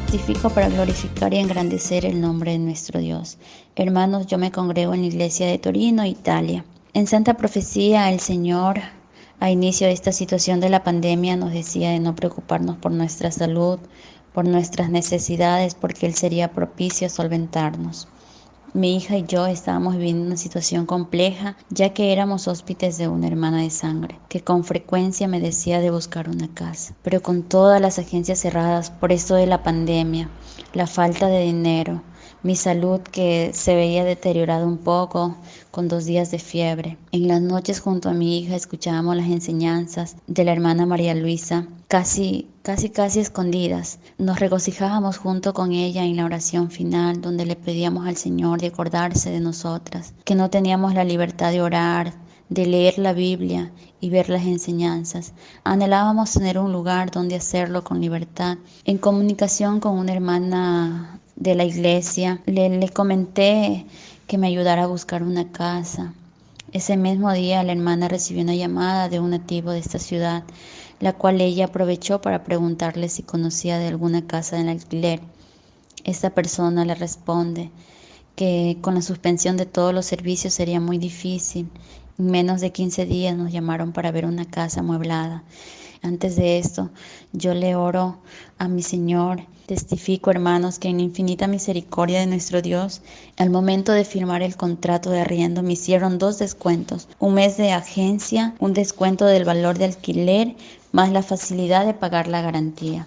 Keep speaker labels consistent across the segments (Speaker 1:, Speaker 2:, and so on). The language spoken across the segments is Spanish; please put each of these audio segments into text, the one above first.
Speaker 1: Testifico para glorificar y engrandecer el nombre de nuestro Dios. Hermanos, yo me congrego en la iglesia de Torino, Italia. En Santa Profecía, el Señor, a inicio de esta situación de la pandemia, nos decía de no preocuparnos por nuestra salud, por nuestras necesidades, porque Él sería propicio a solventarnos. Mi hija y yo estábamos viviendo una situación compleja, ya que éramos hóspedes de una hermana de sangre, que con frecuencia me decía de buscar una casa. Pero con todas las agencias cerradas por esto de la pandemia, la falta de dinero, mi salud que se veía deteriorada un poco, con 2 días de fiebre. En las noches junto a mi hija escuchábamos las enseñanzas de la hermana María Luisa, casi escondidas. Nos regocijábamos junto con ella en la oración final, donde le pedíamos al Señor de acordarse de nosotras, que no teníamos la libertad de orar, de leer la Biblia y ver las enseñanzas. Anhelábamos tener un lugar donde hacerlo con libertad. En comunicación con una hermana de la iglesia, le comenté que me ayudara a buscar una casa. Ese mismo día la hermana recibió una llamada de un nativo de esta ciudad, la cual ella aprovechó para preguntarle si conocía de alguna casa en alquiler. Esta persona le responde que con la suspensión de todos los servicios sería muy difícil. En menos de 15 días nos llamaron para ver una casa amueblada. Antes de esto, yo le oro a mi Señor. Testifico, hermanos, que en infinita misericordia de nuestro Dios, al momento de firmar el contrato de arriendo me hicieron 2 descuentos. Un mes de agencia, un descuento del valor de alquiler, más la facilidad de pagar la garantía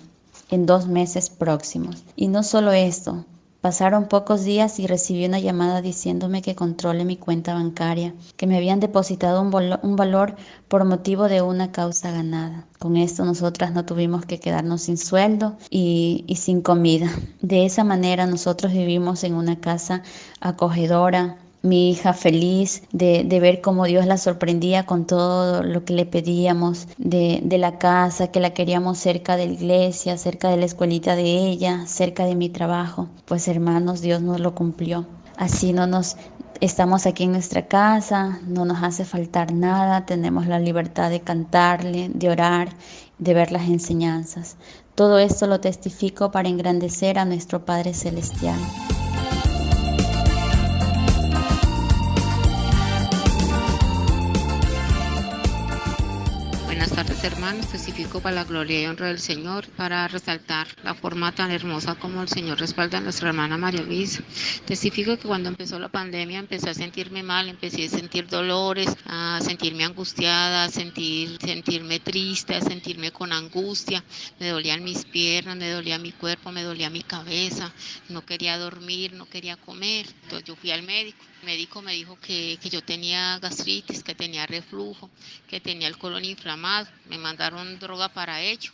Speaker 1: en 2 meses próximos. Y no solo esto, pasaron pocos días y recibí una llamada diciéndome que controle mi cuenta bancaria, que me habían depositado un valor por motivo de una causa ganada. Con esto nosotras no tuvimos que quedarnos sin sueldo y sin comida. De esa manera nosotros vivimos en una casa acogedora. Mi hija feliz de ver cómo Dios la sorprendía con todo lo que le pedíamos de la casa, que la queríamos cerca de la iglesia, cerca de la escuelita de ella, cerca de mi trabajo. Pues hermanos, Dios nos lo cumplió. Así estamos aquí en nuestra casa, no nos hace faltar nada, tenemos la libertad de cantarle, de orar, de ver las enseñanzas. Todo esto lo testifico para engrandecer a nuestro Padre Celestial.
Speaker 2: Buenas tardes, hermanos. Testifico para la gloria y honra del Señor, para resaltar la forma tan hermosa como el Señor respalda a nuestra hermana María Luisa. Testifico que cuando empezó la pandemia empecé a sentirme mal, empecé a sentir dolores, a sentirme angustiada, a sentirme triste, a sentirme con angustia. Me dolían mis piernas, me dolía mi cuerpo, me dolía mi cabeza, no quería dormir, no quería comer. Entonces yo fui al médico. El médico me dijo que yo tenía gastritis, que tenía reflujo, que tenía el colon inflamado. Me mandaron droga para ello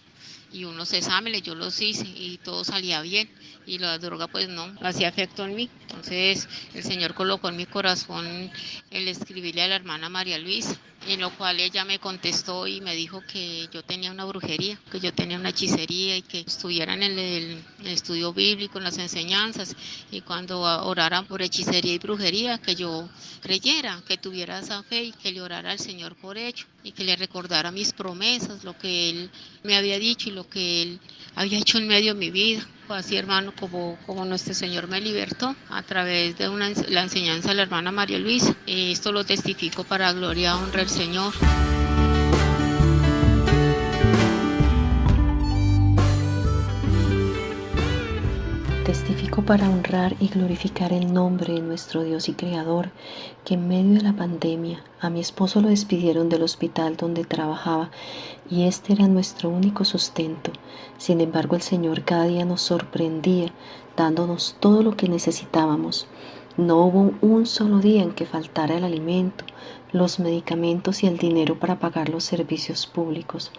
Speaker 2: y unos exámenes yo los hice y todo salía bien y la droga pues no hacía efecto en mí. Entonces el Señor colocó en mi corazón el escribirle a la hermana María Luisa, en lo cual ella me contestó y me dijo que yo tenía una brujería, que yo tenía una hechicería y que estuvieran en el estudio bíblico, en las enseñanzas, y cuando oraran por hechicería y brujería, que yo creyera, que tuviera esa fe y que le orara al Señor por ello y que le recordara mis promesas, lo que Él me había dicho y lo que Él había hecho en medio de mi vida. Fue así, hermano, como nuestro Señor me libertó a través de la enseñanza de la hermana María Luisa. Esto lo testifico para gloria y honra del Señor.
Speaker 3: Testifico para honrar y glorificar el nombre de nuestro Dios y Creador, que en medio de la pandemia a mi esposo lo despidieron del hospital donde trabajaba y este era nuestro único sustento. Sin embargo, el Señor cada día nos sorprendía dándonos todo lo que necesitábamos. No hubo un solo día en que faltara el alimento, los medicamentos y el dinero para pagar los servicios públicos,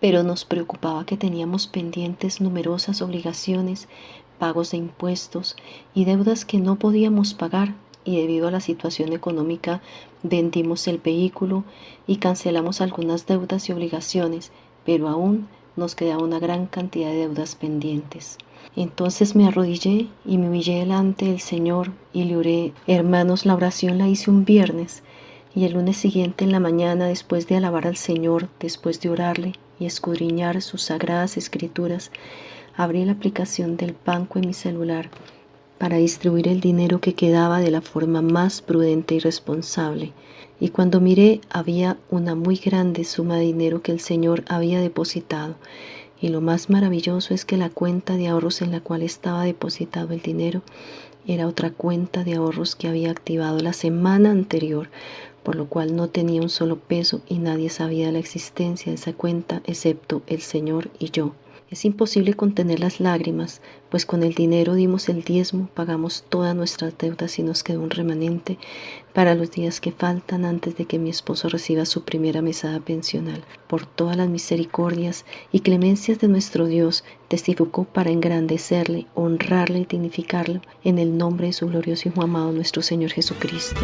Speaker 3: pero nos preocupaba que teníamos pendientes numerosas obligaciones, pagos de impuestos y deudas que no podíamos pagar, y debido a la situación económica vendimos el vehículo y cancelamos algunas deudas y obligaciones, pero aún nos quedaba una gran cantidad de deudas pendientes. Entonces me arrodillé y me humillé delante del Señor y le oré. Hermanos, la oración la hice un viernes y el lunes siguiente en la mañana, después de alabar al Señor, después de orarle y escudriñar sus sagradas escrituras, Abrí la aplicación del banco en mi celular para distribuir el dinero que quedaba de la forma más prudente y responsable. Y cuando miré, había una muy grande suma de dinero que el Señor había depositado. Y lo más maravilloso es que la cuenta de ahorros en la cual estaba depositado el dinero era otra cuenta de ahorros que había activado la semana anterior, por lo cual no tenía un solo peso y nadie sabía de la existencia de esa cuenta excepto el Señor y yo. Es imposible contener las lágrimas, pues con el dinero dimos el diezmo, pagamos todas nuestras deudas y nos quedó un remanente para los días que faltan antes de que mi esposo reciba su primera mesada pensional. Por todas las misericordias y clemencias de nuestro Dios, testificó para engrandecerle, honrarle y dignificarlo en el nombre de su glorioso Hijo amado, nuestro Señor Jesucristo.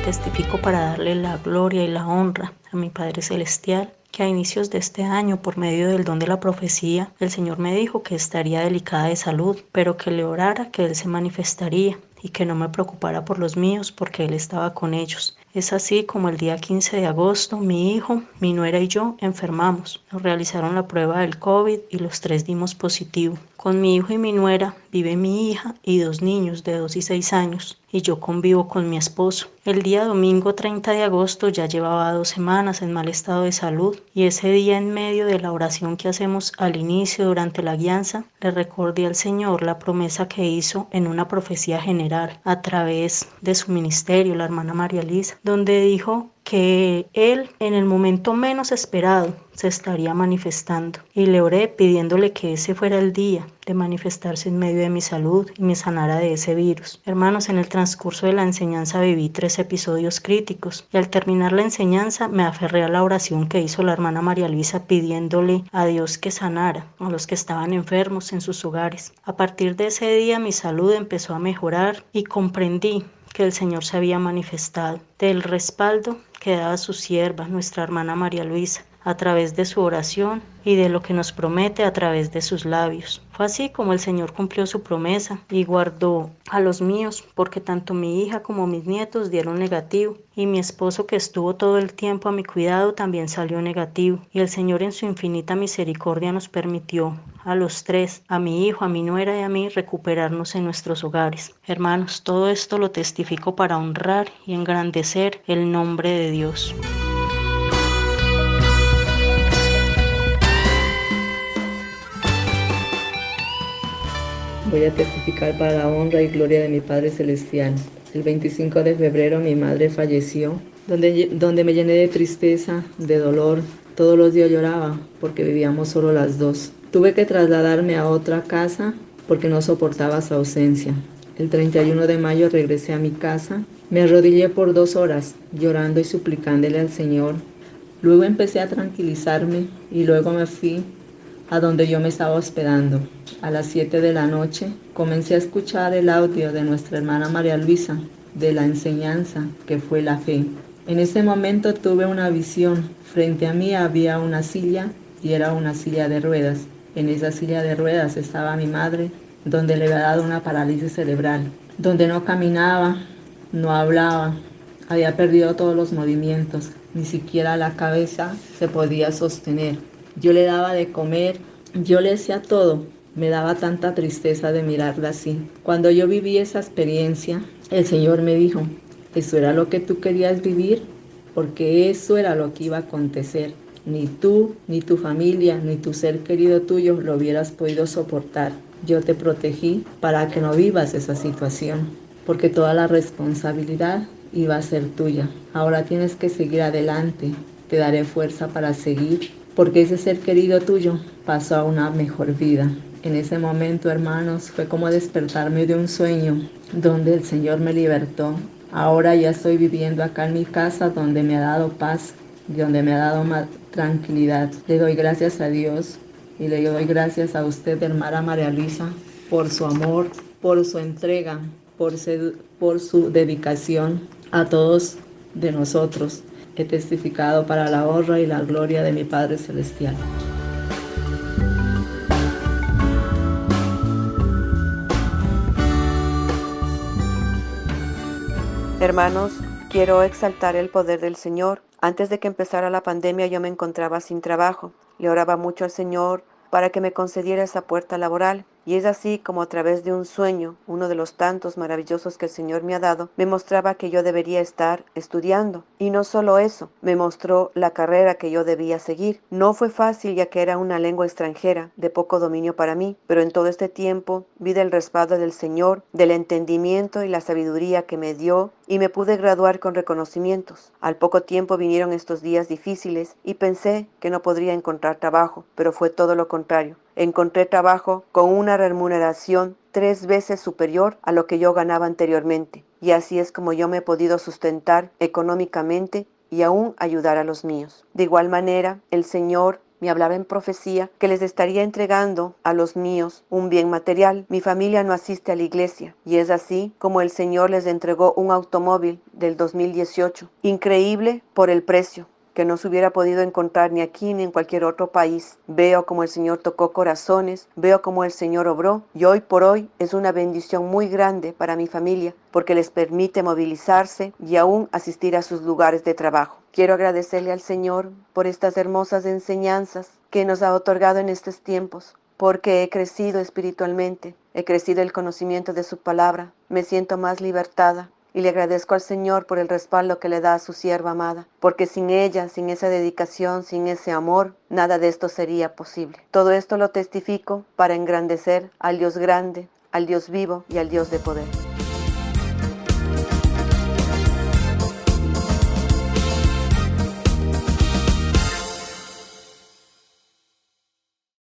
Speaker 4: Testifico para darle la gloria y la honra a mi Padre Celestial, que a inicios de este año, por medio del don de la profecía, el Señor me dijo que estaría delicada de salud, pero que le orara, que Él se manifestaría y que no me preocupara por los míos, porque Él estaba con ellos. Es así como el día 15 de agosto, mi hijo, mi nuera y yo enfermamos. Nos realizaron la prueba del COVID y los 3 dimos positivo. Con mi hijo y mi nuera vive mi hija y 2 niños de 2 y 6 años, y yo convivo con mi esposo. El día domingo 30 de agosto ya llevaba 2 semanas en mal estado de salud, y ese día, en medio de la oración que hacemos al inicio durante la guianza, le recordé al Señor la promesa que hizo en una profecía general a través de su ministerio, la hermana María Elisa, donde dijo que Él en el momento menos esperado se estaría manifestando, y le oré pidiéndole que ese fuera el día de manifestarse en medio de mi salud y me sanara de ese virus. Hermanos, en el transcurso de la enseñanza viví 3 episodios críticos, y al terminar la enseñanza me aferré a la oración que hizo la hermana María Luisa pidiéndole a Dios que sanara a los que estaban enfermos en sus hogares. A partir de ese día mi salud empezó a mejorar y comprendí que el Señor se había manifestado, del respaldo que daba su sierva, nuestra hermana María Luisa, a través de su oración y de lo que nos promete a través de sus labios. Fue así como el Señor cumplió su promesa y guardó a los míos, porque tanto mi hija como mis nietos dieron negativo, y mi esposo, que estuvo todo el tiempo a mi cuidado, también salió negativo. Y el Señor, en su infinita misericordia, nos permitió a los 3, a mi hijo, a mi nuera y a mí, recuperarnos en nuestros hogares. Hermanos, todo esto lo testifico para honrar y engrandecer el nombre de Dios.
Speaker 5: Voy a testificar para la honra y gloria de mi Padre Celestial. El 25 de febrero mi madre falleció, donde me llené de tristeza, de dolor. Todos los días lloraba porque vivíamos solo las 2. Tuve que trasladarme a otra casa porque no soportaba su ausencia. El 31 de mayo regresé a mi casa. Me arrodillé por 2 horas, llorando y suplicándole al Señor. Luego empecé a tranquilizarme y luego me fui a donde yo me estaba hospedando. A las 7 de la noche comencé a escuchar el audio de nuestra hermana María Luisa, de la enseñanza que fue la fe. En ese momento tuve una visión. Frente a mí había una silla, y era una silla de ruedas. En esa silla de ruedas estaba mi madre, donde le había dado una parálisis cerebral, donde no caminaba, no hablaba, había perdido todos los movimientos, ni siquiera la cabeza se podía sostener. Yo le daba de comer, yo le hacía todo. Me daba tanta tristeza de mirarla así. Cuando yo viví esa experiencia, el Señor me dijo, ¿eso era lo que tú querías vivir? Porque eso era lo que iba a acontecer. Ni tú, ni tu familia, ni tu ser querido tuyo lo hubieras podido soportar. Yo te protegí para que no vivas esa situación, porque toda la responsabilidad iba a ser tuya. Ahora tienes que seguir adelante. Te daré fuerza para seguir, porque ese ser querido tuyo pasó a una mejor vida. En ese momento, hermanos, fue como despertarme de un sueño donde el Señor me libertó. Ahora ya estoy viviendo acá en mi casa, donde me ha dado paz, donde me ha dado más tranquilidad. Le doy gracias a Dios y le doy gracias a usted, hermana María Luisa, por su amor, por su entrega, por su dedicación a todos de nosotros. He testificado para la honra y la gloria de mi Padre Celestial.
Speaker 6: Hermanos, quiero exaltar el poder del Señor Antes de que empezara la pandemia yo me encontraba sin trabajo. Le oraba mucho al Señor para que me concediera esa puerta laboral. Y es así como a través de un sueño, uno de los tantos maravillosos que el Señor me ha dado, me mostraba que yo debería estar estudiando. Y no solo eso, me mostró la carrera que yo debía seguir. No fue fácil ya que era una lengua extranjera, de poco dominio para mí, pero en todo este tiempo vi del respaldo del Señor, del entendimiento y la sabiduría que me dio y me pude graduar con reconocimientos. Al poco tiempo vinieron estos días difíciles y pensé que no podría encontrar trabajo, pero fue todo lo contrario. Encontré trabajo con una remuneración 3 veces superior a lo que yo ganaba anteriormente. Y así es como yo me he podido sustentar económicamente y aún ayudar a los míos. De igual manera, el Señor me hablaba en profecía que les estaría entregando a los míos un bien material. Mi familia no asiste a la iglesia y es así como el Señor les entregó un automóvil del 2018. Increíble por el precio, que no se hubiera podido encontrar ni aquí ni en cualquier otro país. Veo como el Señor tocó corazones, veo como el Señor obró y hoy por hoy es una bendición muy grande para mi familia porque les permite movilizarse y aún asistir a sus lugares de trabajo. Quiero agradecerle al Señor por estas hermosas enseñanzas que nos ha otorgado en estos tiempos, porque he crecido espiritualmente, he crecido el conocimiento de su palabra, me siento más libertada. Y le agradezco al Señor por el respaldo que le da a su sierva amada, porque sin ella, sin esa dedicación, sin ese amor, nada de esto sería posible. Todo esto lo testifico para engrandecer al Dios grande, al Dios vivo y al Dios de poder.